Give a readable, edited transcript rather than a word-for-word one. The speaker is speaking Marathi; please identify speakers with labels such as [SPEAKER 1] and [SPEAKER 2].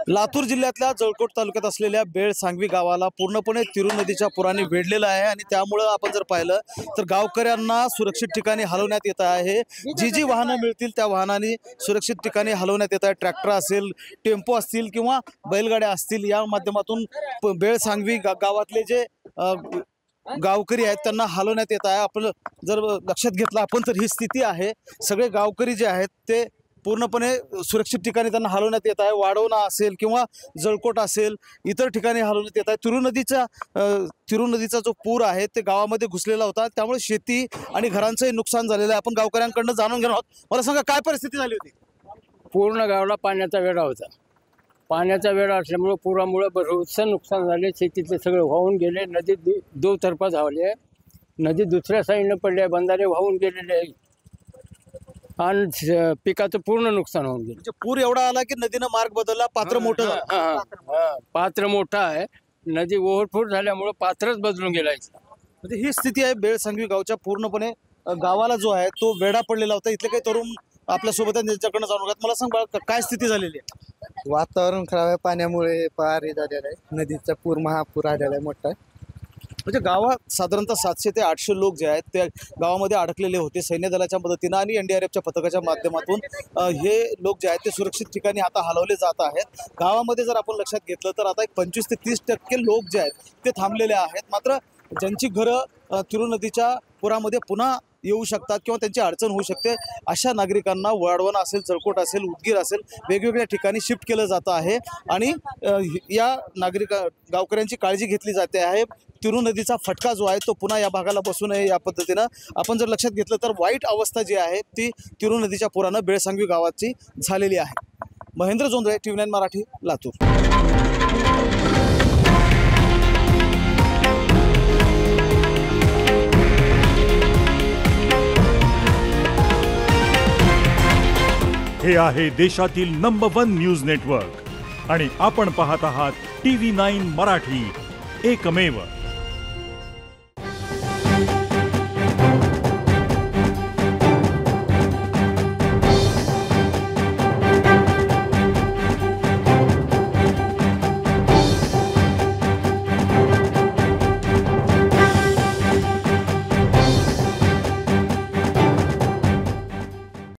[SPEAKER 1] लातूर जिल्ह्यातल्या जळकोट तालुक्यात असलेल्या बेळसांगवी गावाला पूर्णपणे तिरू नदीच्या पुराने वेढलेलं आहे आणि त्यामुळे आपण जर पाहिलं तर गावकऱ्यांना सुरक्षित ठिकाणी हलवण्यात येत आहे। जी वाहनं मिळतील त्या वाहनांनी सुरक्षित ठिकाणी हलवण्यात येत आहे। ट्रॅक्टर असेल, टेम्पो असतील किंवा बैलगाड्या असतील, या माध्यमातून बेळसांगवी गावातले जे गावकरी आहेत त्यांना हलवण्यात येत आहे। आपण जर लक्षात घेतलं आपण तर ही स्थिती आहे। सगळे गावकरी जे आहेत ते पूर्णपणे सुरक्षित ठिकाणी त्यांना हलवण्यात येत आहे। वाढवणा असेल किंवा जळकोट असेल, इतर ठिकाणी हलवण्यात येत आहे। तिरू नदीचा जो पूर आहे ते गावामध्ये घुसलेला होता, त्यामुळे शेती आणि घरांचंही नुकसान झालेलं आहे। आपण गावकऱ्यांकडून जाणून घेणार आहोत। मला सांगा काय परिस्थिती झाली होती?
[SPEAKER 2] पूर्ण गावाला पाण्याचा वेढा होता। पाण्याचा वेढा असल्यामुळे पुरामुळे बरंचसं नुकसान झाले। शेतीतले सगळे वाहून गेले, नदी दुतर्फा धावले, नदी दुसऱ्या साईडनं पडले, बंधारे वाहून गेलेले आणि पिकाचं पूर्ण नुकसान होऊन गेलं।
[SPEAKER 1] म्हणजे पूर एवढा आला की नदीनं मार्ग बदलला, पात्र मोठं झालं।
[SPEAKER 2] पात्र मोठं आहे, नदी ओव्हरफ्लो झाल्यामुळे पात्रच बदलून गेला।
[SPEAKER 1] म्हणजे ही स्थिती आहे बेळसांगवी गावच्या। पूर्णपणे गावाला जो आहे तो वेढा पडलेला होता। इथले काही तरुण आपल्यासोबत त्यांच्याकडनं जाणून घेत। मला सांग बाळा, काय स्थिती झालेली आहे?
[SPEAKER 3] वातावरण खराब आहे, पाण्यामुळे पार झालेला आहे, नदीचा पूर महापूर आलेला आहे मोठा।
[SPEAKER 1] म्हणजे गावात साधारणतः 700 ते 800 लोक जे आहेत ते गावामध्ये अडकलेले होते। सैन्य दलाच्या मदतीनं आणि NDRFच्या पथकाच्या माध्यमातून हे लोक जे आहेत ते सुरक्षित ठिकाणी आता हलवले जात आहेत। गावामध्ये जर आपण लक्षात घेतलं तर आता एक 25 ते 30% लोक जे आहेत ते थांबलेले आहेत। मात्र ज्यांची घरं तिरू नदीच्या पुरामध्ये पुन्हा येऊ शकतात किंवा त्यांची अडचण होऊ शकते, अशा नागरिकांना वाढवण असेल, जळकोट असेल, उदगीर असेल, वेगवेगळ्या ठिकाणी शिफ्ट केलं जातं आहे आणि या गावकऱ्यांची काळजी घेतली जाते आहे। तिरू नदीचा फटका जो आहे तो पुन्हा या भागाला बसू नये या पद्धतीनं आपण जर लक्षात घेतलं तर वाईट अवस्था जी आहे ती तिरू नदीच्या पुरानं बेळसांगवी गावाची झालेली आहे। महेंद्र जोंधळे, TV9 मराठी, लातूर।
[SPEAKER 4] हे आहे देशातील नंबर 1 न्यूज नेटवर्क आणि आपण पाहत आहात TV9 मराठी, एकमेव।